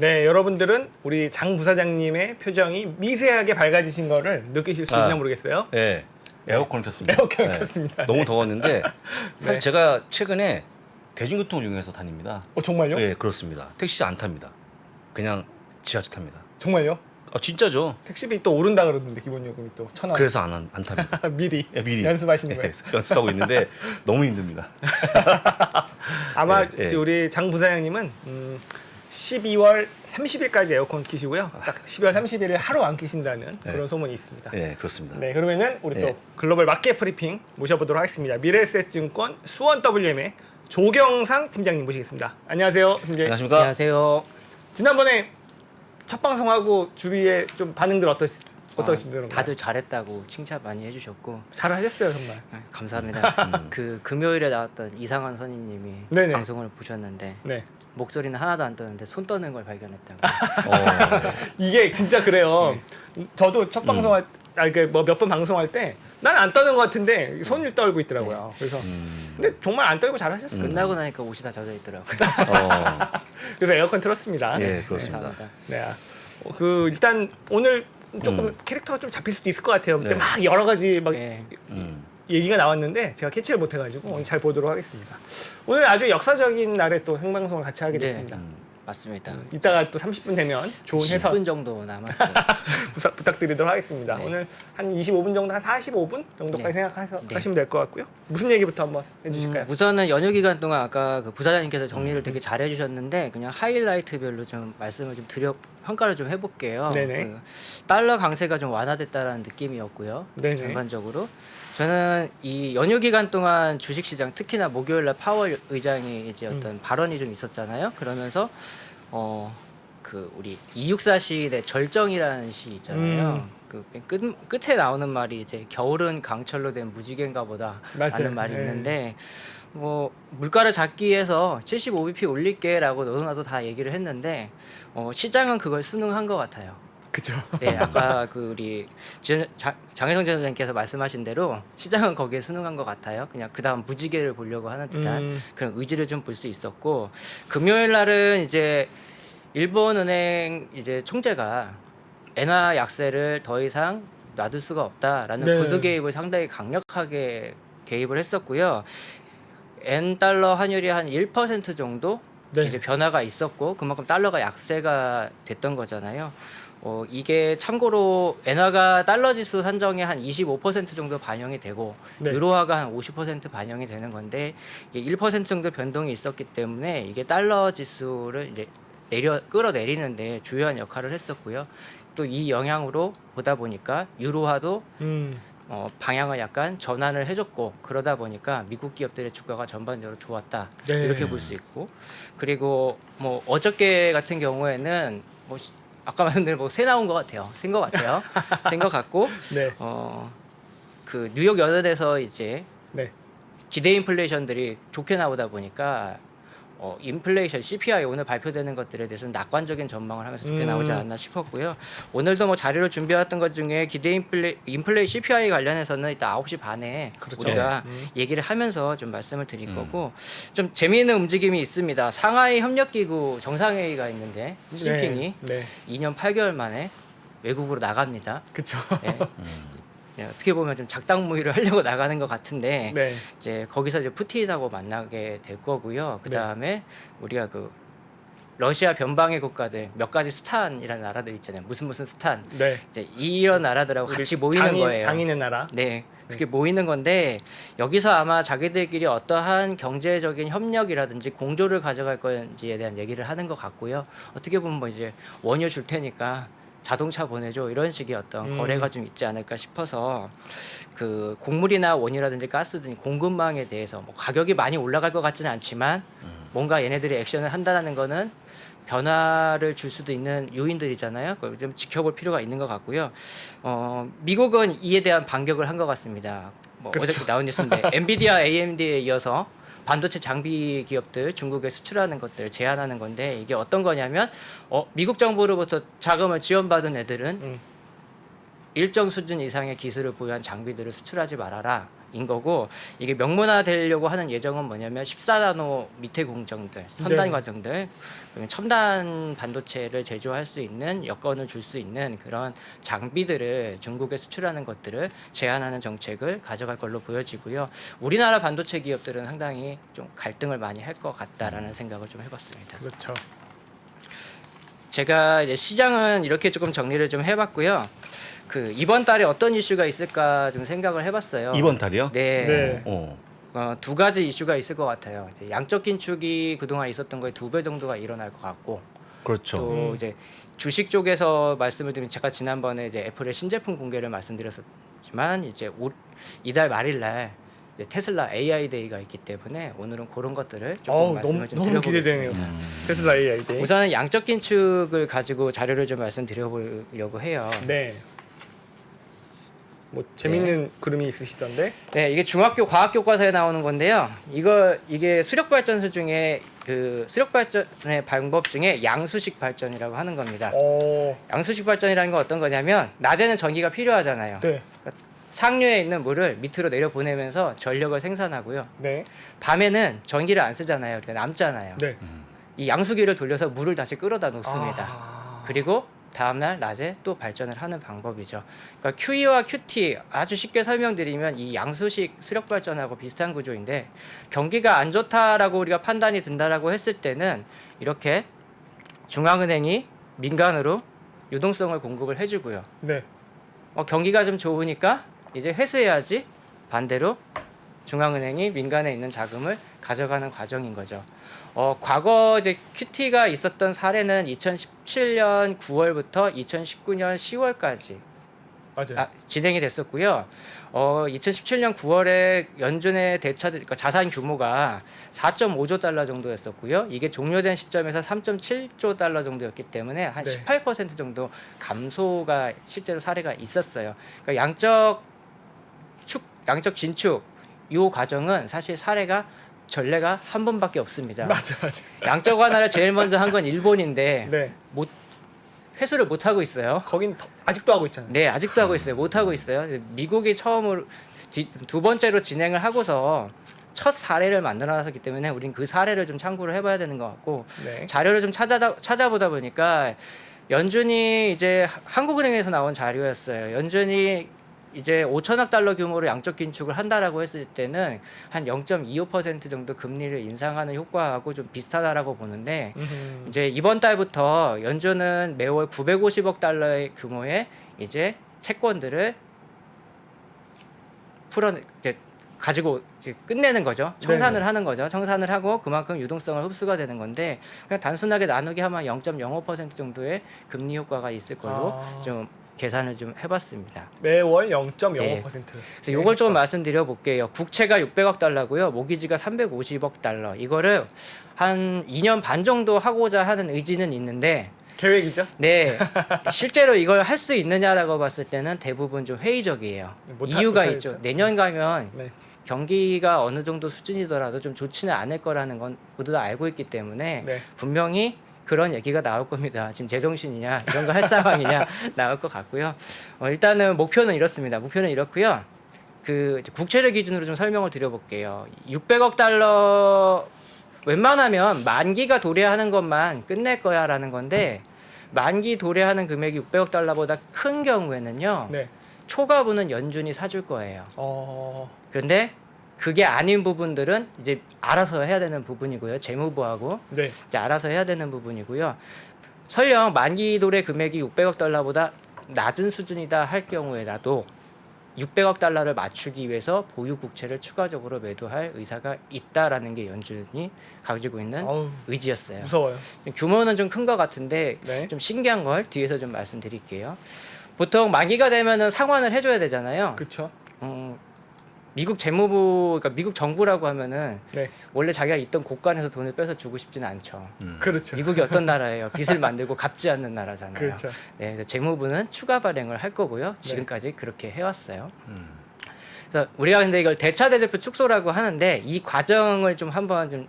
네, 여러분들은 우리 장 부사장님의 표정이 미세하게 밝아지신 거를 느끼실 수 있나 모르겠어요. 네. 에어컨 켰습니다. 에어컨 켰습니다. 너무 네. 더웠는데 사실 네. 제가 최근에 대중교통을 이용해서 다닙니다. 정말요? 네, 그렇습니다. 택시 안 탑니다. 그냥 지하철 탑니다. 정말요? 아, 진짜죠. 택시비 또 오른다 그러던데 기본 요금이 또 1,000원. 그래서 안 탑니다. 미리, 예, 미리 연습하시는 거예요. 연습하고 있는데 너무 힘듭니다. 아마 네, 이제 우리 장 부사장님은 12월 30일까지 에어컨 키시고요. 딱 12월 30일을 하루 안 키신다는 그런 소문이 있습니다. 네, 그렇습니다. 네, 그러면은 우리 또 네. 글로벌 마켓 브리핑 모셔보도록 하겠습니다. 미래에셋증권 수원 WM의 조경상 팀장님 모시겠습니다. 안녕하세요, 팀장님. 안녕하십니까? 안녕하세요. 지난번에 첫 방송하고 주위에 좀 반응들 어떠시던가요? 다들 잘했다고 칭찬 많이 해주셨고 잘하셨어요, 정말. 감사합니다. 그 금요일에 나왔던 이상한 선임님이 네네. 방송을 보셨는데 네. 목소리는 하나도 안 떠는데 손 떠는 걸 발견했다고. 이게 진짜 그래요. 저도 첫 방송할 뭐 몇 번 방송할 때 난 안 떠는 것 같은데 손을 떨고 있더라고요. 그래서 근데 정말 안 떨고 잘하셨어요. 끝나고 나니까 옷이 다 젖어 있더라고요. 그래서 에어컨 틀었습니다. 네, 그렇습니다. 감사합니다. 네. 그 일단 오늘 조금 캐릭터가 좀 잡힐 수도 있을 것 같아요. 그때 네. 막 여러 가지 막 네. 얘기가 나왔는데 제가 캐치를 못 해가지고 오늘 잘 보도록 하겠습니다. 오늘 아주 역사적인 날에 또 생방송을 같이 하게 네. 됐습니다. 맞습니다. 이따가 또 30분 되면 좋은 해석 10분 정도 남았어요. 부탁드리도록 하겠습니다. 네. 오늘 한 25분 정도, 한 45분 정도까지 네. 생각하시면 될 것 같고요. 무슨 얘기부터 한번 해주실까요? 우선은 연휴 기간 동안 아까 그 부사장님께서 정리를 되게 잘 해주셨는데 그냥 하이라이트별로 좀 말씀을 좀 평가를 좀 해볼게요. 네네. 그 달러 강세가 좀 완화됐다라는 느낌이었고요. 네네. 전반적으로 저는 이 연휴 기간 동안 주식시장 특히나 목요일날 파월 의장이 이제 어떤 발언이 좀 있었잖아요. 그러면서 그 우리 264 시인의 절정이라는 시 있잖아요. 그 끝에 나오는 말이 이제 겨울은 강철로 된 무지개인가 보다 맞아요. 라는 말이 네. 있는데 뭐 물가를 잡기 위해서 75bp 올릴게라고 너도나도 다 얘기를 했는데 시장은 그걸 순응한 것 같아요. 그죠. 네, 아까 그 우리 장혜성 전장님께서 말씀하신 대로 시장은 거기에 순응한 것 같아요. 그냥 그 다음 무지개를 보려고 하는 듯한 그런 의지를 좀 볼 수 있었고 금요일 날은 이제 일본은행 이제 총재가 엔화 약세를 더 이상 놔둘 수가 없다라는 네. 구두 개입을 상당히 강력하게 개입을 했었고요. 엔 달러 환율이 한 1% 정도 네. 이제 변화가 있었고 그만큼 달러가 약세가 됐던 거잖아요. 이게 참고로 엔화가 달러 지수 산정에 한 25% 정도 반영이 되고 네. 유로화가 한 50% 반영이 되는 건데 이게 1% 정도 변동이 있었기 때문에 이게 달러 지수를 이제 끌어내리는데 주요한 역할을 했었고요. 또 이 영향으로 보다 보니까 유로화도 방향을 약간 전환을 해줬고 그러다 보니까 미국 기업들의 주가가 전반적으로 좋았다 네. 이렇게 볼 수 있고 그리고 뭐 어저께 같은 경우에는 뭐 아까 말씀드린 새 나온 것 같아요. 센 것 같아요. 센 것 같고 네. 그 뉴욕 연은에서 이제 네. 기대 인플레이션들이 좋게 나오다 보니까 인플레이션 CPI 오늘 발표되는 것들에 대해서는 낙관적인 전망을 하면서 좋게 나오지 않았나 싶었고요. 오늘도 뭐 자료를 준비해왔던 것 중에 기대 인플레이 CPI 관련해서는 이따 9시 반에 그렇죠. 우리가 얘기를 하면서 좀 말씀을 드릴 거고 좀 재미있는 움직임이 있습니다. 상하이 협력기구 정상회의가 있는데 시진핑이 네. 2년 8개월 만에 외국으로 나갑니다. 그쵸. 네. 어떻게 보면 좀 작당무의를 하려고 나가는 것 같은데 네. 이제 거기서 이제 푸틴하고 만나게 될 거고요. 그 다음에 우리가 그 러시아 변방의 국가들 몇 가지 스탄이라는 나라들 있잖아요. 무슨 스탄. 네. 이제 이런 나라들하고 우리 같이 모이는 거예요. 장인의 나라. 네. 그렇게 모이는 건데 여기서 아마 자기들끼리 어떠한 경제적인 협력이라든지 공조를 가져갈 건지에 대한 얘기를 하는 것 같고요. 어떻게 보면 뭐 이제 원유 줄 테니까 자동차 보내줘 이런 식의 어떤 거래가 좀 있지 않을까 싶어서 그 곡물이나 원유라든지 가스 등 공급망에 대해서 뭐 가격이 많이 올라갈 것 같지는 않지만 뭔가 얘네들이 액션을 한다라는 거는 변화를 줄 수도 있는 요인들이잖아요. 그걸 좀 지켜볼 필요가 있는 것 같고요. 미국은 이에 대한 반격을 한 것 같습니다. 뭐 그렇죠. 어저께 나온 뉴스인데 엔비디아, AMD에 이어서 반도체 장비 기업들 중국에 수출하는 것들 제한하는 건데 이게 어떤 거냐면 미국 정부로부터 자금을 지원받은 애들은 일정 수준 이상의 기술을 보유한 장비들을 수출하지 말아라 인 거고 이게 명문화되려고 하는 예정은 뭐냐면 14나노 밑에 공정들, 선단 네. 과정들, 그러면 첨단 반도체를 제조할 수 있는 여건을 줄 수 있는 그런 장비들을 중국에 수출하는 것들을 제한하는 정책을 가져갈 걸로 보여지고요. 우리나라 반도체 기업들은 상당히 좀 갈등을 많이 할 것 같다라는 생각을 좀 해봤습니다. 그렇죠. 제가 이제 시장은 이렇게 조금 정리를 좀 해봤고요. 그 이번 달에 어떤 이슈가 있을까 좀 생각을 해봤어요. 이번 달이요? 네. 네. 두 가지 이슈가 있을 것 같아요. 이제 양적 긴축이 그동안 있었던 거에 2배 정도가 일어날 것 같고, 그렇죠. 또 이제 주식 쪽에서 말씀을 드리면 제가 지난번에 이제 애플의 신제품 공개를 말씀드렸었지만 이제 이달 말일 날 이제 테슬라 AI 데이가 있기 때문에 오늘은 그런 것들을 조금 말씀을 좀 너무 드려보겠습니다. 기대되네요. 테슬라 AI 데이. 우선은 양적 긴축을 가지고 자료를 좀 말씀드려보려고 해요. 네. 뭐 재밌는 그림이 있으시던데. 네, 이게 중학교 과학 교과서에 나오는 건데요. 이게 수력 발전소 중에 그 수력 발전의 방법 중에 양수식 발전이라고 하는 겁니다. 양수식 발전이라는 건 어떤 거냐면 낮에는 전기가 필요하잖아요. 네. 상류에 있는 물을 밑으로 내려 보내면서 전력을 생산하고요. 네. 밤에는 전기를 안 쓰잖아요. 그러니까 남잖아요. 네. 이 양수기를 돌려서 물을 다시 끌어다 놓습니다. 아. 그리고 다음날 낮에 또 발전을 하는 방법이죠. 그러니까 QE와 QT 아주 쉽게 설명드리면 이 양수식 수력 발전하고 비슷한 구조인데 경기가 안 좋다라고 우리가 판단이 든다라고 했을 때는 이렇게 중앙은행이 민간으로 유동성을 공급을 해주고요. 네. 경기가 좀 좋으니까 이제 회수해야지 반대로 중앙은행이 민간에 있는 자금을 가져가는 과정인 거죠. 과거 이제 QT가 있었던 사례는 2017년 9월부터 2019년 10월까지 맞아요. 진행이 됐었고요. 2017년 9월에 연준의 대차들, 그러니까 자산 규모가 4.5조 달러 정도였었고요. 이게 종료된 시점에서 3.7조 달러 정도였기 때문에 한 네. 18% 정도 감소가 실제로 사례가 있었어요. 그러니까 양적 진축 이 과정은 사실 사례가 전례가 한 번밖에 없습니다. 맞아. 양적 완화를 제일 먼저 한 건 일본인데 네. 회수를 못 하고 있어요. 거긴 아직도 하고 있잖아요. 네, 아직도 하고 있어요. 못 하고 있어요. 미국이 처음으로 두 번째로 진행을 하고서 첫 사례를 만들어놨었기 때문에 우린 그 사례를 좀 참고를 해봐야 되는 것 같고 네. 자료를 좀 찾아보다 보니까 연준이 이제 한국은행에서 나온 자료였어요. 연준이 이제 5천억 달러 규모로 양적 긴축을 한다라고 했을 때는 한 0.25% 정도 금리를 인상하는 효과하고 좀 비슷하다라고 보는데 이제 이번 달부터 연준은 매월 950억 달러의 규모의 이제 채권들을 가지고 이제 끝내는 거죠. 청산을 네네. 하는 거죠. 청산을 하고 그만큼 유동성을 흡수가 되는 건데 그냥 단순하게 나누게 하면 0.05% 정도의 금리 효과가 있을 걸로 좀 계산을 좀 해봤습니다. 매월 0.05%. 네. 그래서 이걸 좀 말씀드려 볼게요. 국채가 600억 달러고요. 모기지가 350억 달러. 이거를 한 2년 반 정도 하고자 하는 의지는 있는데 계획이죠? 네, 실제로 이걸 할 수 있느냐라고 봤을 때는 대부분 좀 회의적이에요. 이유가 못하겠죠. 있죠. 내년 가면 네. 경기가 어느 정도 수준이더라도 좀 좋지는 않을 거라는 건 모두 다 알고 있기 때문에 네. 분명히 그런 얘기가 나올 겁니다. 지금 제정신이냐 이런 거 할 상황이냐 나올 것 같고요. 일단은 목표는 이렇습니다. 목표는 이렇고요. 그 국채를 기준으로 좀 설명을 드려볼게요. 600억 달러 웬만하면 만기가 도래하는 것만 끝낼 거야라는 건데 만기 도래하는 금액이 600억 달러보다 큰 경우에는요. 네. 초과분은 연준이 사줄 거예요. 그런데 그게 아닌 부분들은 이제 알아서 해야 되는 부분이고요. 재무부하고 네. 이제 알아서 해야 되는 부분이고요. 설령 만기 도래 금액이 600억 달러보다 낮은 수준이다 할 경우에라도 600억 달러를 맞추기 위해서 보유 국채를 추가적으로 매도할 의사가 있다라는 게 연준이 가지고 있는 의지였어요. 무서워요. 규모는 좀 큰 것 같은데 네. 좀 신기한 걸 뒤에서 좀 말씀드릴게요. 보통 만기가 되면은 상환을 해줘야 되잖아요. 그렇죠. 미국 재무부, 그러니까 미국 정부라고 하면은 네. 원래 자기가 있던 곳간에서 돈을 빼서 주고 싶지는 않죠. 그렇죠. 미국이 어떤 나라예요? 빚을 만들고 갚지 않는 나라잖아요. 그렇죠. 네, 그래서 재무부는 추가 발행을 할 거고요. 지금까지 그렇게 해왔어요. 그래서 우리가 근데 이걸 대차대조표 축소라고 하는데 이 과정을 좀 한번 좀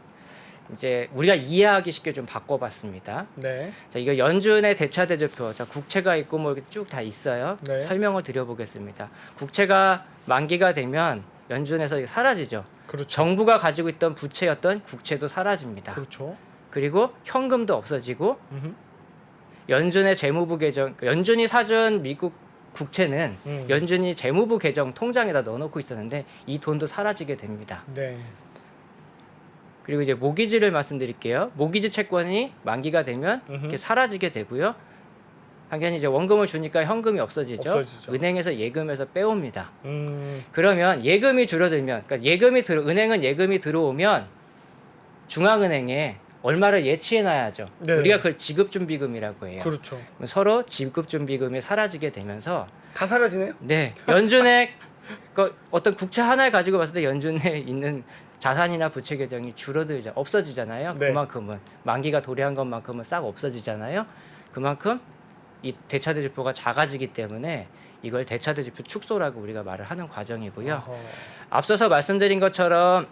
이제 우리가 이해하기 쉽게 좀 바꿔봤습니다. 네. 자, 이거 연준의 대차대조표, 자 국채가 있고 뭐 이렇게 쭉 다 있어요. 네. 설명을 드려보겠습니다. 국채가 만기가 되면 연준에서 사라지죠. 그렇죠. 정부가 가지고 있던 부채였던 국채도 사라집니다. 그렇죠. 그리고 현금도 없어지고 음흠. 연준의 재무부 계정, 연준이 사준 미국 국채는 음. 연준이 재무부 계정 통장에다 넣어놓고 있었는데 이 돈도 사라지게 됩니다. 네. 그리고 이제 모기지를 말씀드릴게요. 모기지 채권이 만기가 되면 음흠. 이렇게 사라지게 되고요. 당연히 이제 원금을 주니까 현금이 없어지죠. 없어지죠. 은행에서 예금에서 빼옵니다. 음. 그러면 예금이 줄어들면, 그러니까 은행은 예금이 들어오면 중앙은행에 얼마를 예치해놔야죠. 네. 우리가 그걸 지급준비금이라고 해요. 그렇죠. 그럼 서로 지급준비금이 사라지게 되면서 다 사라지네요. 네, 연준의 그 어떤 국채 하나를 가지고 봤을 때 연준에 있는 자산이나 부채 계정이 줄어들죠. 없어지잖아요. 네. 그만큼은 만기가 도래한 것만큼은 싹 없어지잖아요. 그만큼 이 대차대지표가 작아지기 때문에 이걸 대차대지표 축소라고 우리가 말을 하는 과정이고요. 어허. 앞서서 말씀드린 것처럼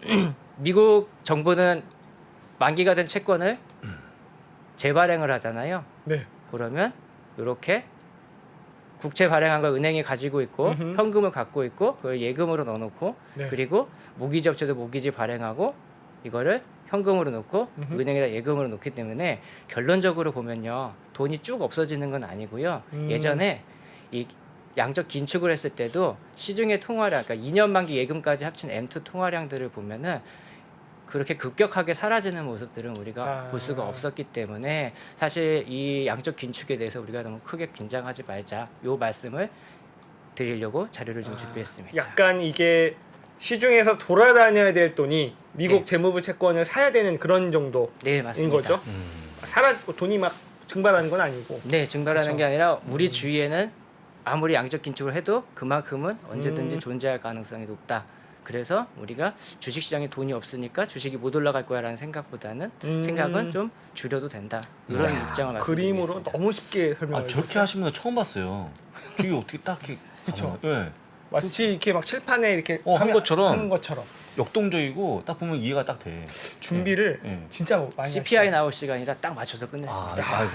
미국 정부는 만기가 된 채권을 재발행을 하잖아요. 네. 그러면 이렇게 국채 발행한 걸 은행이 가지고 있고 음흠. 현금을 갖고 있고 그걸 예금으로 넣어놓고 네. 그리고 모기지 업체도 모기지 발행하고 이거를 현금으로 넣고 음흠. 은행에다 예금으로 넣기 때문에 결론적으로 보면요 돈이 쭉 없어지는 건 아니고요. 예전에 이 양적 긴축을 했을 때도 시중의 통화량, 그러니까 2년 만기 예금까지 합친 M2 통화량들을 보면은 그렇게 급격하게 사라지는 모습들은 우리가 볼 수가 없었기 때문에 사실 이 양적 긴축에 대해서 우리가 너무 크게 긴장하지 말자 요 말씀을 드리려고 자료를 좀 준비했습니다. 약간 이게 시중에서 돌아다녀야 될 돈이 미국 네. 재무부 채권을 사야 되는 그런 정도인 네, 맞습니다. 거죠. 돈이 막 증발하는 건 아니고. 네, 증발하는 그렇죠. 게 아니라 우리 주위에는 아무리 양적 긴축을 해도 그만큼은 언제든지 음. 존재할 가능성이 높다. 그래서 우리가 주식시장에 돈이 없으니까 주식이 못 올라갈 거야라는 생각보다는 생각은 좀 줄여도 된다. 이런 입장을 말씀드리겠습니다. 그림으로 너무 쉽게 아, 설명해 저렇게 주셨어요. 하시는 거 처음 봤어요. 저게 어떻게 딱 이렇게 그쵸. 예. 마치 이렇게 막 칠판에 이렇게 한 것처럼. 하는 것처럼 역동적이고 딱 보면 이해가 딱 돼. 준비를 예, 예. 진짜 많이 CPI 나올 시간이라 딱 맞춰서 끝냈습니다. 아이고,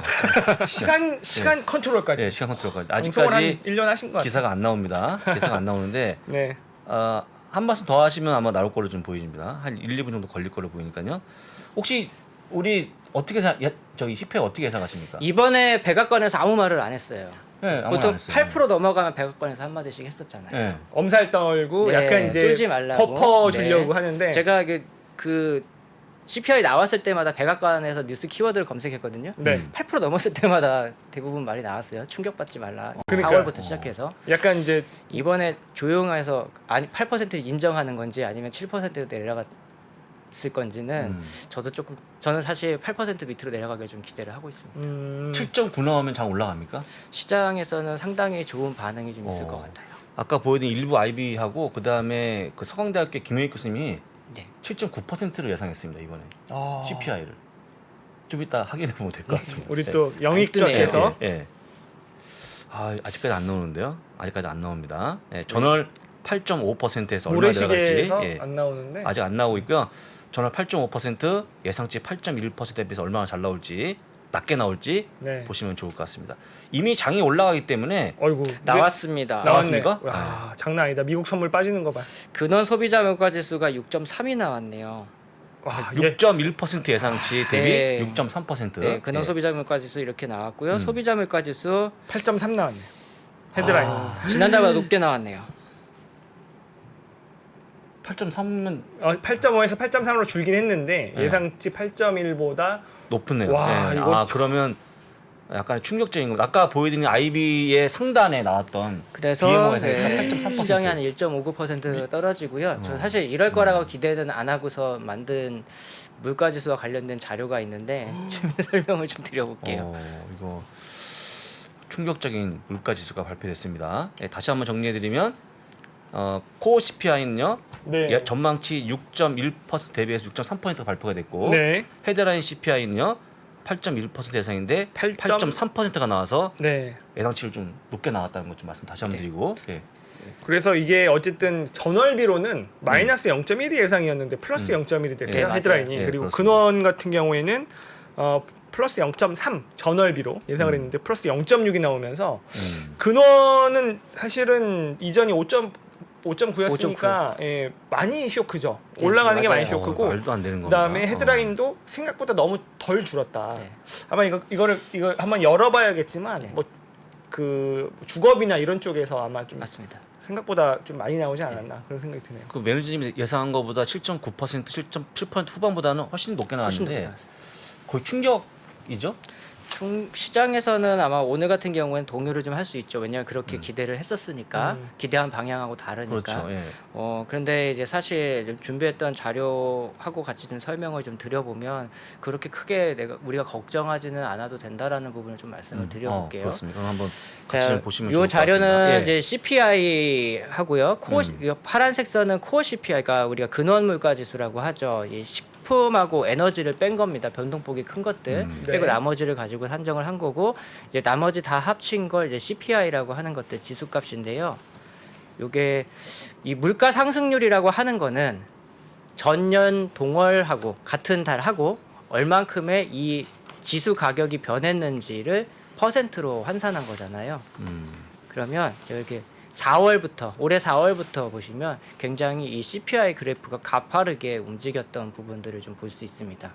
하시고 시간 컨트롤까지 예, 시간 컨트롤까지. 방송을 한 아직까지 1년 하신 것 같아요. 기사가 안 나옵니다. 기사가 안 나오는데 네. 한 말씀 더 하시면 아마 나올 걸로 좀 보입니다. 한 1, 2분 정도 걸릴 걸로 보이니까요. 혹시 우리 어떻게 저기 CPI 어떻게 예상하십니까? 이번에 백악관에서 아무 말을 안 했어요. 네, 아무도 보통 안 했어요. 8% 넘어가면 백악관에서 한마디씩 했었잖아요. 네. 엄살 떨고 네, 약간 이제 쫄지 말라고. 덮어 주려고 네. 하는데 제가 그 CPI 나왔을 때마다 백악관에서 뉴스 키워드를 검색했거든요. 네. 8% 넘었을 때마다 대부분 말이 나왔어요. 충격받지 말라. 그러니까요. 4월부터 시작해서 약간 이제 이번에 조용해서 아니 8%를 인정하는 건지 아니면 7%로 내려갔을 건지는 저는 사실 8% 밑으로 내려가길 좀 기대를 하고 있습니다. 7.9 나오면 장 올라갑니까? 시장에서는 상당히 좋은 반응이 좀 있을 것 같아요. 아까 보여드린 일부 IB하고 그 다음에 그 서강대학교 김영익 교수님이 네. 7.9%를 예상했습니다 이번에 아. CPI를 좀 이따 확인해 보면 될 것 같습니다. 우리 네. 또 영익적에서 예, 예. 아직까지 안 나오는데요. 아직까지 안 나옵니다. 예, 전월 8.5%에서 얼마 내려갈지 모래시계에서 예, 안 나오는데 아직 안 나오고 있고요. 전월 8.5% 예상치 8.1%에 비해서 얼마나 잘 나올지 낮게 나올지 네. 보시면 좋을 것 같습니다. 이미 장이 올라가기 때문에 어이구 나왔습니다. 나왔네. 나왔습니까? 와, 장난 아니다. 미국 선물 빠지는 거 봐. 근원 소비자 물가 지수가 6.3이 나왔네요. 와, 이게 6.1% 예상치 대비 네. 6.3%. 네, 근원 예. 소비자 물가 지수 이렇게 나왔고요. 소비자 물가 지수 8.3 나왔네. 헤드라인. 지난달보다 높게 나왔네요. 8.3은 8.5에서 8.3으로 줄긴 했는데 네. 예상치 8.1보다 높네요. 와, 네. 이거 그러면 약간 충격적인 거. 아까 보여드린 IB의 상단에 나왔던 그래서 BMO에서 네, 8.3%. 시장이 한 1.59% 떨어지고요. 저 사실 이럴 거라고 기대는 안 하고서 만든 물가 지수와 관련된 자료가 있는데 좀 설명을 좀 드려볼게요. 이거 충격적인 물가 지수가 발표됐습니다. 예, 다시 한번 정리해드리면 코어 CPI는요. 네. 전망치 6.1% 대비해서 6.3%가 발표가 됐고 네. 헤드라인 CPI는요. 8.1% 예상인데 8.3%가 나와서 네. 예상치를 좀 높게 나왔다는 것 좀 말씀 다시 한번 드리고 예. 그래서 이게 어쨌든 전월비로는 마이너스 0.1이 예상이었는데 플러스 0.1이 됐어요. 네, 맞아요. 헤드라인이. 네, 그리고 그렇습니다. 근원 같은 경우에는 플러스 0.3 전월비로 예상을 했는데 플러스 0.6이 나오면서 근원은 사실은 이전이 5.9였으니까 예, 많이 쇼크죠. 올라가는 게 맞아요. 많이 쇼크고 말도 안 되는 겁니다. 그다음에 헤드라인도 생각보다 너무 덜 줄었다. 네. 아마 이거 한번 열어봐야겠지만 네. 뭐 그 주거비나 이런 쪽에서 아마 좀 맞습니다. 생각보다 좀 많이 나오지 않았나 그런 생각이 드네요. 그 매니저님이 예상한 것보다 7.9%, 7.7% 후반보다는 훨씬 높게 훨씬 나왔는데 높게 나왔어요. 거의 충격이죠. 시장에서는 아마 오늘 같은 경우에는 동요를 좀 할 수 있죠. 왜냐하면 그렇게 기대를 했었으니까 음. 기대한 방향하고 다르니까. 그렇죠. 예. 그런데 이제 사실 좀 준비했던 자료하고 같이 좀 설명을 좀 드려보면 그렇게 크게 우리가 걱정하지는 않아도 된다라는 부분을 좀 말씀을 드려볼게요. 그렇습니다. 그럼 한번 같이 좀 보시면 이 좋을 것 자료는 같습니다. 예. 이제 CPI 하고요. 이 파란색 선은 코어 CPI, 그러니까 우리가 근원 물가 지수라고 하죠. 이 식품하고 에너지를 뺀 겁니다. 변동폭이 큰 것들 빼고 네. 나머지를 가지고 산정을 한 거고, 이제 나머지 다 합친 걸 이제 CPI라고 하는 것들 지수값인데요. 요게 이 물가 상승률이라고 하는 거는 전년 동월하고 같은 달하고 얼만큼의 이 지수 가격이 변했는지를 퍼센트로 환산한 거잖아요. 그러면 이렇게 4월부터 올해 4월부터 보시면 굉장히 이 CPI 그래프가 가파르게 움직였던 부분들을 좀 볼 수 있습니다.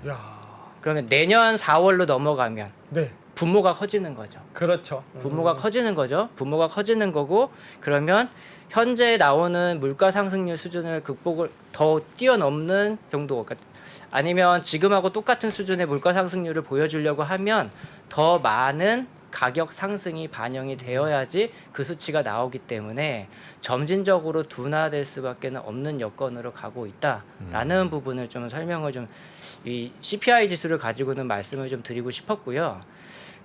야, 그러면 내년 4월로 넘어가면 네, 분모가 커지는 거죠. 그렇죠. 분모가 커지는 거죠. 분모가 커지는 거고, 그러면 현재 나오는 물가 상승률 수준을 극복을 더 뛰어넘는 정도, 그러니까 아니면 지금하고 똑같은 수준의 물가 상승률을 보여주려고 하면 더 많은 가격 상승이 반영이 되어야지 그 수치가 나오기 때문에 점진적으로 둔화될 수밖에 없는 여건으로 가고 있다라는 부분을 좀 설명을 좀 이 CPI 지수를 가지고는 말씀을 좀 드리고 싶었고요.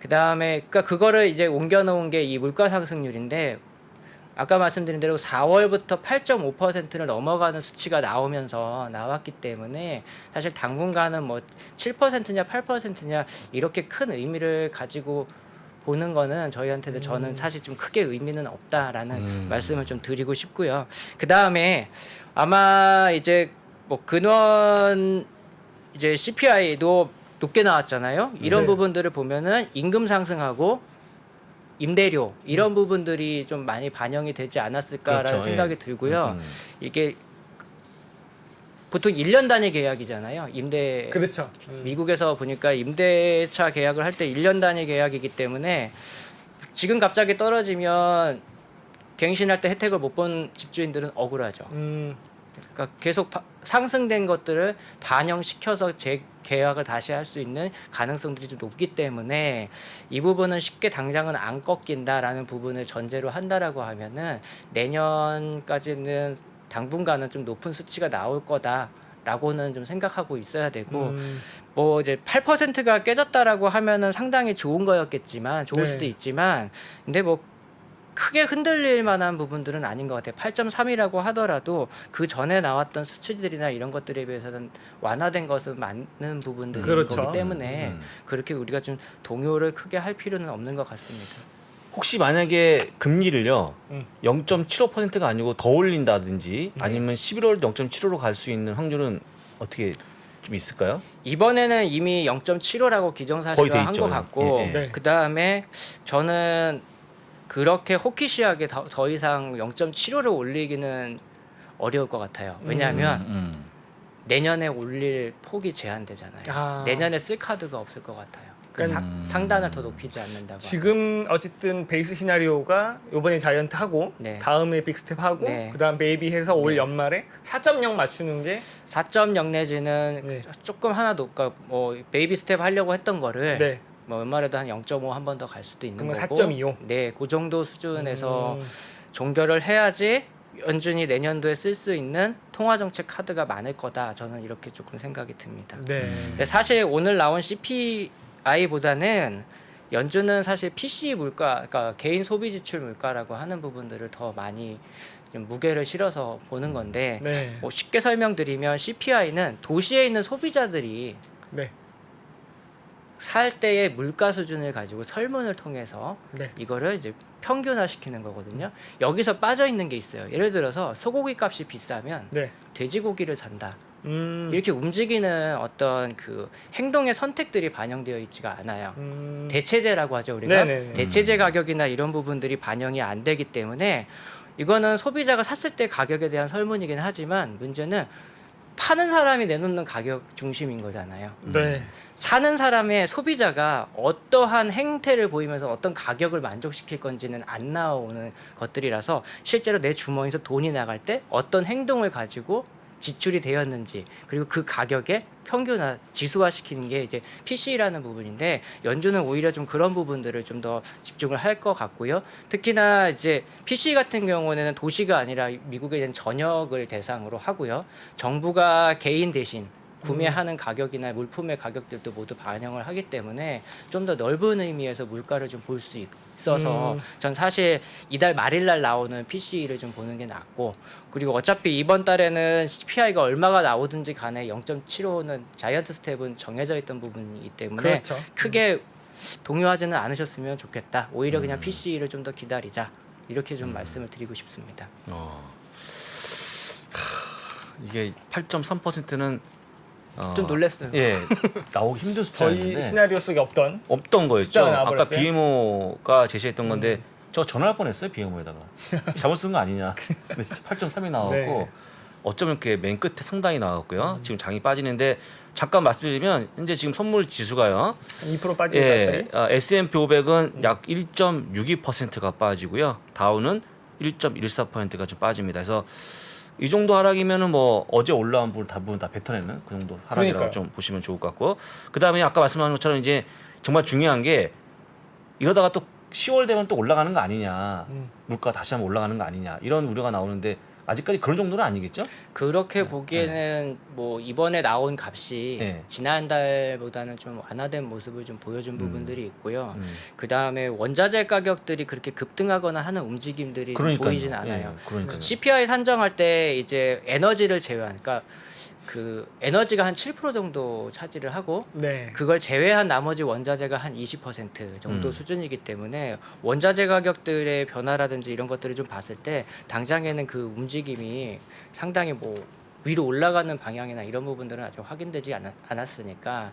그다음에 그러니까 그거를 이제 옮겨 놓은 게 이 물가 상승률인데, 아까 말씀드린 대로 4월부터 8.5%를 넘어가는 수치가 나왔기 때문에 사실 당분간은 뭐 7%냐 8%냐 이렇게 큰 의미를 가지고 보는 거는 저희한테도 저는 사실 좀 크게 의미는 없다라는 말씀을 좀 드리고 싶고요. 그 다음에 아마 이제 뭐 근원 이제 CPI도 높게 나왔잖아요. 이런 네. 부분들을 보면은 임금 상승하고 임대료 이런 부분들이 좀 많이 반영이 되지 않았을까라는 그렇죠. 생각이 예. 들고요. 이게 보통 1년 단위 계약이잖아요. 그렇죠. 미국에서 보니까 임대차 계약을 할 때 1년 단위 계약이기 때문에 지금 갑자기 떨어지면 갱신할 때 혜택을 못 본 집주인들은 억울하죠. 그러니까 계속 상승된 것들을 반영시켜서 재계약을 다시 할 수 있는 가능성들이 좀 높기 때문에 이 부분은 쉽게 당장은 안 꺾인다라는 부분을 전제로 한다라고 하면은 내년까지는 당분간은 좀 높은 수치가 나올 거다라고는 좀 생각하고 있어야 되고, 뭐 이제 8%가 깨졌다라고 하면은 상당히 좋은 거였겠지만 좋을 네. 수도 있지만, 근데 뭐 크게 흔들릴 만한 부분들은 아닌 것 같아요. 8.3이라고 하더라도 그 전에 나왔던 수치들이나 이런 것들에 비해서는 완화된 것은 많은 부분들인 그렇죠. 거기 때문에 그렇게 우리가 좀 동요를 크게 할 필요는 없는 것 같습니다. 혹시 만약에 금리를요 음. 0.75%가 아니고 더 올린다든지 아니면 11월 0.75로 갈 수 있는 확률은 어떻게 좀 있을까요? 이번에는 이미 0.75라고 거의 기정사실화 돼 한 있죠. 것 같고, 예, 예. 네. 그 다음에 저는 그렇게 호키시하게 더 이상 0.75를 올리기는 어려울 것 같아요. 왜냐하면 내년에 올릴 폭이 제한되잖아요. 아. 내년에 쓸 카드가 없을 것 같아요. 그 상단을 더 높이지 않는다고. 지금 어쨌든 베이스 시나리오가 이번에 자이언트 하고 네. 다음에 빅스텝 하고 네. 그다음 베이비해서 올 네. 연말에 4.0 맞추는 게 4.0 내지는 네. 조금 하나 높고, 뭐 베이비 스텝 하려고 했던 거를 네. 뭐 연말에도 한 0.5 한 번 더 갈 수도 있는 그러면 거고. 4.25. 네, 그 정도 수준에서 종결을 해야지 연준이 내년도에 쓸 수 있는 통화 정책 카드가 많을 거다. 저는 이렇게 조금 생각이 듭니다. 네. 근데 사실 오늘 나온 CPI보다는 연준은 사실 PC 물가, 그러니까 개인 소비 지출 물가라고 하는 부분들을 더 많이 좀 무게를 실어서 보는 건데, 네. 뭐 쉽게 설명드리면 CPI는 도시에 있는 소비자들이 네. 살 때의 물가 수준을 가지고 설문을 통해서 네. 이거를 이제 평균화시키는 거거든요. 여기서 빠져 있는 게 있어요. 예를 들어서 소고기 값이 비싸면 네. 돼지고기를 산다. 이렇게 움직이는 어떤 그 행동의 선택들이 반영되어 있지가 않아요. 대체재라고 하죠 우리가. 네네네. 대체재 가격이나 이런 부분들이 반영이 안 되기 때문에 이거는 소비자가 샀을 때 가격에 대한 설문이긴 하지만 문제는 파는 사람이 내놓는 가격 중심인 거잖아요. 네. 사는 사람의 소비자가 어떠한 행태를 보이면서 어떤 가격을 만족시킬 건지는 안 나오는 것들이라서 실제로 내 주머니에서 돈이 나갈 때 어떤 행동을 가지고 지출이 되었는지 그리고 그 가격에 평균화 지수화시키는 게 이제 PC라는 부분인데 연준은 오히려 좀 그런 부분들을 좀 더 집중을 할 것 같고요. 특히나 이제 PC 같은 경우는 도시가 아니라 미국에 있는 전역을 대상으로 하고요. 정부가 개인 대신 구매하는 가격이나 물품의 가격들도 모두 반영을 하기 때문에 좀 더 넓은 의미에서 물가를 좀 볼 수 있어서 전 사실 이달 말일날 나오는 PC를 좀 보는 게 낫고 그리고 어차피 이번 달에는 CPI가 얼마가 나오든지 간에 0.75는 자이언트 스텝은 정해져 있던 부분이기 때문에 그렇죠. 크게 동요하지는 않으셨으면 좋겠다. 오히려 그냥 PC를 좀 더 기다리자. 이렇게 좀 말씀을 드리고 싶습니다. 이게 8.3%는 좀 놀랐어요. 예, 나오기 힘든 저희 숫자였는데 시나리오 속에 없던 없던 거였죠. 숫자가 아까 나와버렸어요? BMO가 제시했던 건데 저 전화할 뻔했어요 BMO에다가 잘못 쓴 거 아니냐. 근데 진짜 8.3이 나왔고 네. 어쩌면 이렇게 맨 끝에 상당히 나왔고요. 지금 장이 빠지는데 잠깐 말씀드리면 현재 지금 선물 지수가요. 2% 빠지는 것 S&P 500은 약 1.62%가 빠지고요. 다우는 1.14%가 좀 빠집니다. 그래서 이 정도 하락이면은 뭐 어제 올라온 부분 대부분 다 뱉어내는 그 정도 하락이라고 그러니까요. 좀 보시면 좋을 것 같고 그 다음에 아까 말씀하신 것처럼 이제 정말 중요한 게 이러다가 또 10월 되면 또 올라가는 거 아니냐 물가 다시 한번 올라가는 거 아니냐 이런 우려가 나오는데 아직까지 그런 정도는 아니겠죠? 그렇게 보기에는 뭐 이번에 나온 값이 네. 지난달보다는 좀 완화된 모습을 좀 보여준 부분들이 있고요. 음. 그 다음에 원자재 가격들이 그렇게 급등하거나 하는 움직임들이 좀 그러니까요. 보이진 않아요. 예, 그러니까요. CPI 산정할 때 이제 에너지를 제외한, 그러니까 그 에너지가 한 7% 정도 차지를 하고 네. 그걸 제외한 나머지 원자재가 한 20% 정도 수준이기 때문에 원자재 가격들의 변화라든지 이런 것들을 좀 봤을 때 당장에는 그 움직임이 상당히 뭐 위로 올라가는 방향이나 이런 부분들은 아직 확인되지 않았으니까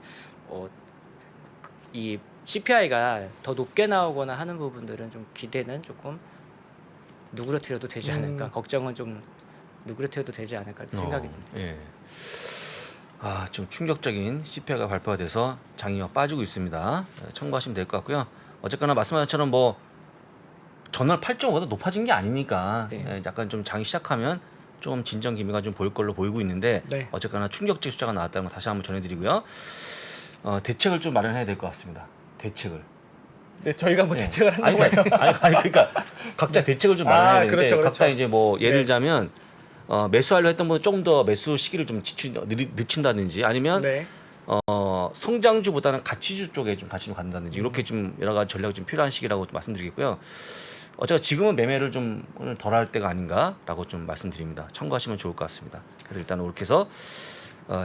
이 CPI가 더 높게 나오거나 하는 부분들은 좀 기대는 조금 누그러뜨려도 되지 않을까 걱정은 좀 누그러뜨려도 되지 않을까 이렇게 생각이 듭니다. 예. 좀 충격적인 CPI가 발표가 돼서 장이가 빠지고 있습니다. 참고하시면 될 것 같고요. 어쨌거나 말씀하신 것처럼 뭐 전월 8.5가 높아진 게 아니니까 네. 약간 좀 장이 시작하면 좀 진정 기미가 좀 보일 걸로 보이고 있는데 네. 어쨌거나 충격적인 숫자가 나왔다는 거 다시 한번 전해드리고요. 대책을 좀 마련해야 될 것 같습니다. 대책을. 네, 저희가 뭐 예. 대책을 한다고 해서 아니 그러니까 각자 대책을 좀 마련해야 되는데 그렇죠, 그렇죠. 각자 이제 뭐 예를 네. 들자면 매수하려 했던 분은 조금 더 매수 시기를 좀 늦춘다든지 아니면 네. 성장주보다는 가치주 쪽에 좀 관심을 갖는다든지 이렇게 좀 여러 가지 전략이 좀 필요한 시기라고 좀 말씀드리겠고요. 어차피 지금은 매매를 좀 오늘 덜 할 때가 아닌가라고 좀 말씀드립니다. 참고하시면 좋을 것 같습니다. 그래서 일단 이렇게 해서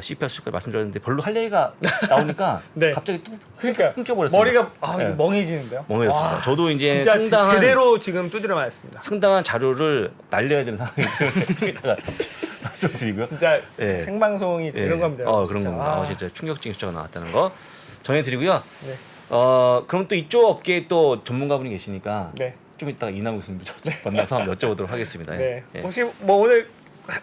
CPI 수치까지 말씀드렸는데 별로 할 얘기가 나오니까 네. 갑자기 그러니까 끊겨버렸습니다. 머리가 네. 멍해지는데요. 멍해졌습니다. 와, 저도 이제 진짜 상당한 제대로 지금 두드려 맞았습니다. 상당한 자료를 날려야 되는 상황이기 때문에 여기다가 말씀드리고요. 진짜 네. 생방송이 이런 겁니다. 그런 진짜. 겁니다. 진짜 충격적인 숫자가 나왔다는 거 전해드리고요. 네. 그럼 또 이쪽 업계에 또 전문가분이 계시니까 네. 좀 이따가 이남욱 교수님 만나서 한번 여쭤보도록 하겠습니다. 네. 예. 혹시 뭐 오늘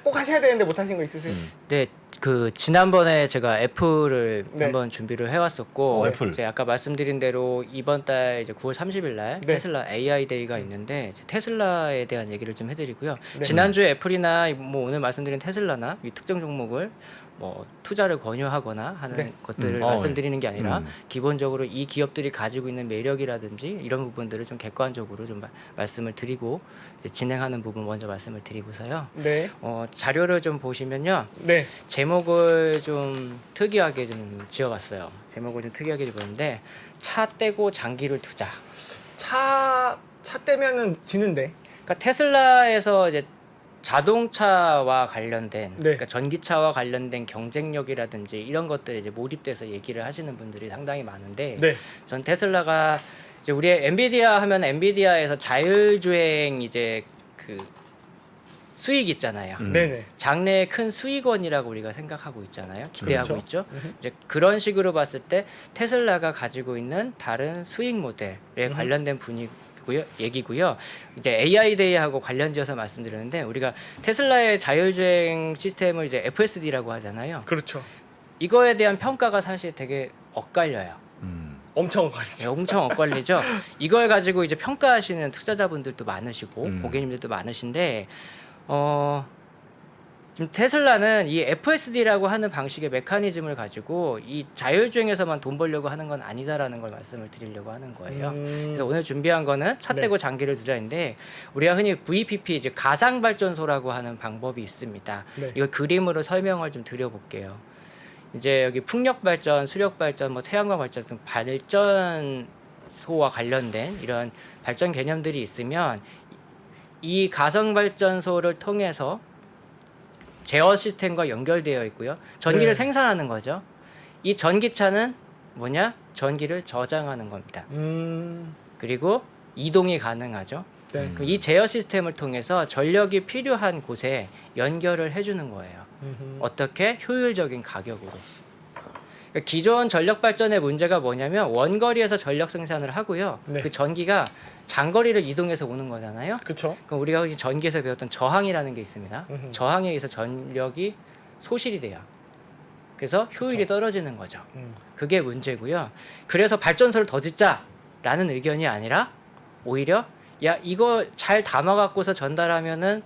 꼭 하셔야 되는데 못 하신 거 있으세요? 네, 그 지난번에 제가 애플을 네. 한번 준비를 해왔었고, 애플. 이제 아까 말씀드린 대로 이번 달 이제 9월 30일 날 네. 테슬라 AI 데이가 있는데 이제 테슬라에 대한 얘기를 좀 해드리고요. 네. 지난주에 애플이나 뭐 오늘 말씀드린 테슬라나 이 특정 종목을 뭐 투자를 권유하거나 하는 네. 것들을 말씀드리는 게 아니라 기본적으로 이 기업들이 가지고 있는 매력이라든지 이런 부분들을 좀 객관적으로 좀 말씀을 드리고 이제 진행하는 부분 먼저 말씀을 드리고서요. 네. 자료를 좀 보시면요. 네. 제목을 좀 특이하게 좀 지어봤어요. 제목을 좀 특이하게 지었는데 차 떼고 장기를 투자. 차 떼면은 지는데. 그러니까 테슬라에서 이제 자동차와 관련된, 네. 그러니까 전기차와 관련된 경쟁력이라든지 이런 것들에 이제 몰입돼서 얘기를 하시는 분들이 상당히 많은데, 네. 전 테슬라가 이제 우리 엔비디아 하면 엔비디아에서 자율주행 이제 그 수익 있잖아요. 네네. 장래의 큰 수익원이라고 우리가 생각하고 있잖아요. 기대하고 그렇죠. 있죠. 이제 그런 식으로 봤을 때 테슬라가 가지고 있는 다른 수익 모델에 관련된 분위기고요, 얘기고요. 이제 AI 데이하고 관련지어서 말씀드렸는데 우리가 테슬라의 자율주행 시스템을 이제 FSD라고 하잖아요. 그렇죠. 이거에 대한 평가가 사실 되게 엇갈려요. 엄청 네, 가리죠. 엄청 엇갈리죠. 이걸 가지고 이제 평가하시는 투자자분들도 많으시고 음. 고객님들도 많으신데 지금 테슬라는 이 FSD라고 하는 방식의 메커니즘을 가지고 이 자율주행에서만 돈 벌려고 하는 건 아니다라는 걸 말씀을 드리려고 하는 거예요. 그래서 오늘 준비한 거는 차 떼고 네. 장기를 두자인데 우리가 흔히 VPP 이제 가상 발전소라고 하는 방법이 있습니다. 네. 이걸 그림으로 설명을 좀 드려볼게요. 이제 여기 풍력 발전, 수력 발전, 뭐 태양광 발전 등 발전소와 관련된 이런 발전 개념들이 있으면 이 가상 발전소를 통해서 제어 시스템과 연결되어 있고요. 전기를 네. 생산하는 거죠. 이 전기차는 뭐냐? 전기를 저장하는 겁니다. 그리고 이동이 가능하죠. 네. 그럼 이 제어 시스템을 통해서 전력이 필요한 곳에 연결을 해주는 거예요. 어떻게? 효율적인 가격으로. 그러니까 기존 전력 발전의 문제가 뭐냐면 원거리에서 전력 생산을 하고요. 네. 그 전기가 장거리를 이동해서 오는 거잖아요. 그렇죠. 그럼 우리가 흔히 전기에서 배웠던 저항이라는 게 있습니다. 음흠. 저항에 의해서 전력이 소실이 돼요. 그래서 효율이 떨어지는 거죠. 그게 문제고요. 그래서 발전소를 더 짓자라는 의견이 아니라 오히려 야 이거 잘 담아갖고서 전달하면은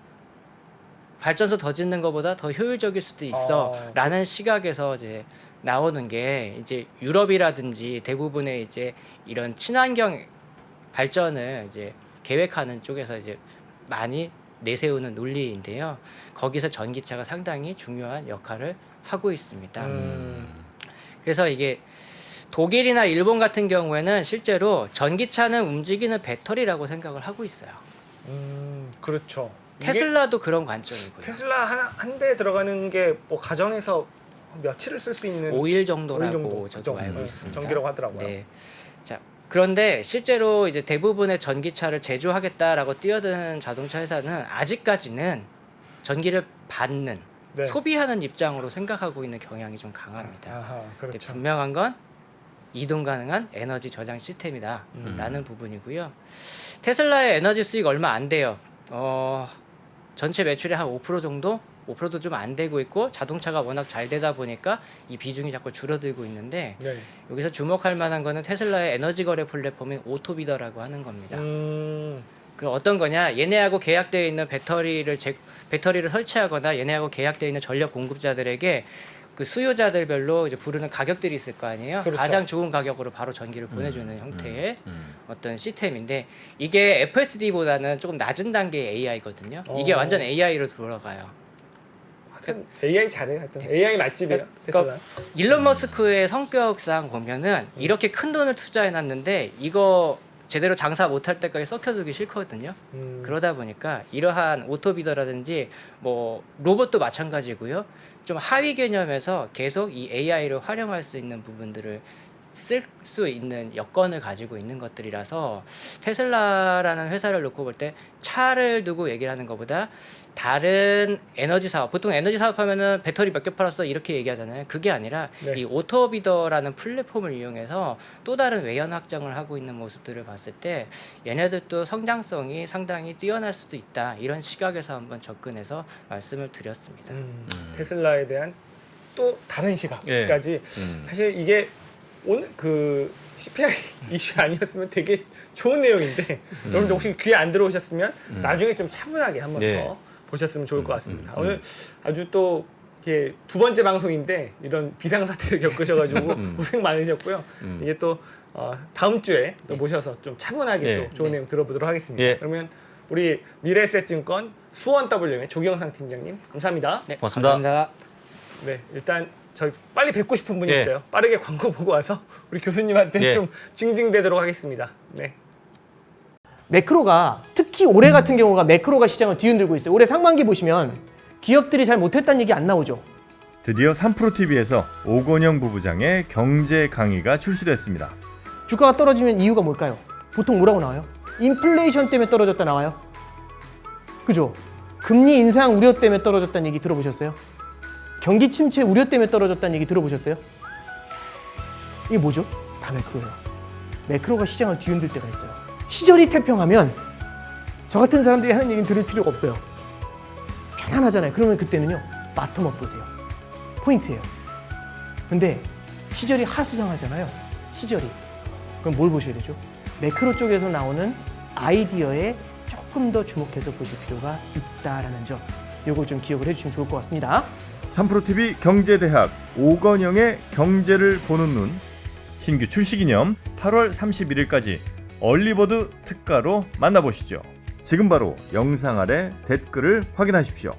발전소 더 짓는 것보다 더 효율적일 수도 있어라는 시각에서 이제 나오는 게 이제 유럽이라든지 대부분의 이제 이런 친환경 발전을 이제 계획하는 쪽에서 이제 많이 내세우는 논리인데요. 거기서 전기차가 상당히 중요한 역할을 하고 있습니다. 그래서 이게 독일이나 일본 같은 경우에는 실제로 전기차는 움직이는 배터리라고 생각을 하고 있어요. 그렇죠. 이게 테슬라도 그런 관점이고요. 테슬라 한 대 들어가는 게 뭐 가정에서 며칠을 쓸 수 있는 5일 정도라고 5일 정도. 저도 그죠? 알고 네, 있습니다. 전기라고 하더라고요. 네. 자, 그런데 실제로 이제 대부분의 전기차를 제조하겠다라고 뛰어드는 자동차 회사는 아직까지는 전기를 받는 네. 소비하는 입장으로 생각하고 있는 경향이 좀 강합니다. 아하, 근데 그렇죠. 분명한 건 이동 가능한 에너지 저장 시스템이다라는 부분이고요. 테슬라의 에너지 수익 얼마 안 돼요. 전체 매출의 한 5% 정도? 5%도 좀 안 되고 있고 자동차가 워낙 잘 되다 보니까 이 비중이 자꾸 줄어들고 있는데 네. 여기서 주목할 만한 거는 테슬라의 에너지 거래 플랫폼인 오토비더라고 하는 겁니다. 그럼 어떤 거냐? 얘네하고 계약되어 있는 배터리를 설치하거나 얘네하고 계약되어 있는 전력 공급자들에게 그 수요자들별로 이제 부르는 가격들이 있을 거 아니에요. 그렇죠. 가장 좋은 가격으로 바로 전기를 보내주는 형태의 어떤 시스템인데 이게 FSD보다는 조금 낮은 단계의 AI거든요. 이게 완전 AI로 들어가요. 하여튼 AI 잘해요. 하여튼 AI 맛집이에요. 테슬라. 그러니까 일론 머스크의 성격상 보면은 이렇게 큰 돈을 투자해놨는데 이거 제대로 장사 못할 때까지 썩혀두기 싫거든요. 그러다 보니까 이러한 오토비더라든지 뭐 로봇도 마찬가지고요. 좀 하위 개념에서 계속 이 AI를 활용할 수 있는 부분들을 쓸 수 있는 여건을 가지고 있는 것들이라서 테슬라라는 회사를 놓고 볼 때 차를 두고 얘기를 하는 것보다 다른 에너지 사업, 보통 에너지 사업하면은 배터리 몇 개 팔았어 이렇게 얘기하잖아요. 그게 아니라 네. 이 오토비더라는 플랫폼을 이용해서 또 다른 외연 확장을 하고 있는 모습들을 봤을 때 얘네들도 성장성이 상당히 뛰어날 수도 있다. 이런 시각에서 한번 접근해서 말씀을 드렸습니다. 테슬라에 대한 또 다른 시각까지 사실 이게 오늘 그 CPI 이슈 아니었으면 되게 좋은 내용인데 여러분들 혹시 귀에 안 들어오셨으면 나중에 좀 차분하게 한번 네. 더 보셨으면 좋을 것 같습니다. 오늘 아주 또 이게 두 번째 방송인데 이런 비상사태를 겪으셔가지고 고생 많으셨고요. 이게 또 다음 주에 또 모셔서 좀 차분하게 네. 또 좋은 내용 들어보도록 하겠습니다. 예. 그러면 우리 미래에셋증권 수원W의 조경상 팀장님 감사합니다. 네, 고맙습니다. 감사합니다. 네, 일단 저희 빨리 뵙고 싶은 분이 예. 있어요. 빠르게 광고 보고 와서 우리 교수님한테 예. 좀 징징대도록 하겠습니다. 네. 매크로가 특히 올해 같은 경우가 매크로가 시장을 뒤흔들고 있어요. 올해 상반기 보시면 기업들이 잘 못했다는 얘기 안 나오죠. 드디어 3프로TV에서 오건영 부부장의 경제 강의가 출시됐습니다. 주가가 떨어지면 이유가 뭘까요? 보통 뭐라고 나와요? 인플레이션 때문에 떨어졌다 나와요. 그죠? 금리 인상 우려 때문에 떨어졌다는 얘기 들어보셨어요? 경기 침체 우려 때문에 떨어졌다는 얘기 들어보셨어요? 이게 뭐죠? 다 매크로예요. 매크로가 시장을 뒤흔들 때가 있어요. 시절이 태평하면 저 같은 사람들이 하는 얘기는 들을 필요가 없어요. 편안하잖아요. 그러면 그때는요, 바텀업 보세요. 포인트예요. 근데 시절이 하수상하잖아요. 시절이. 그럼 뭘 보셔야 되죠? 매크로 쪽에서 나오는 아이디어에 조금 더 주목해서 보실 필요가 있다라는 점, 요걸 좀 기억을 해주시면 좋을 것 같습니다. 3프로TV 경제대학 오건영의 경제를 보는 눈 신규 출시 기념 8월 31일까지 얼리버드 특가로 만나보시죠. 지금 바로 영상 아래 댓글을 확인하십시오.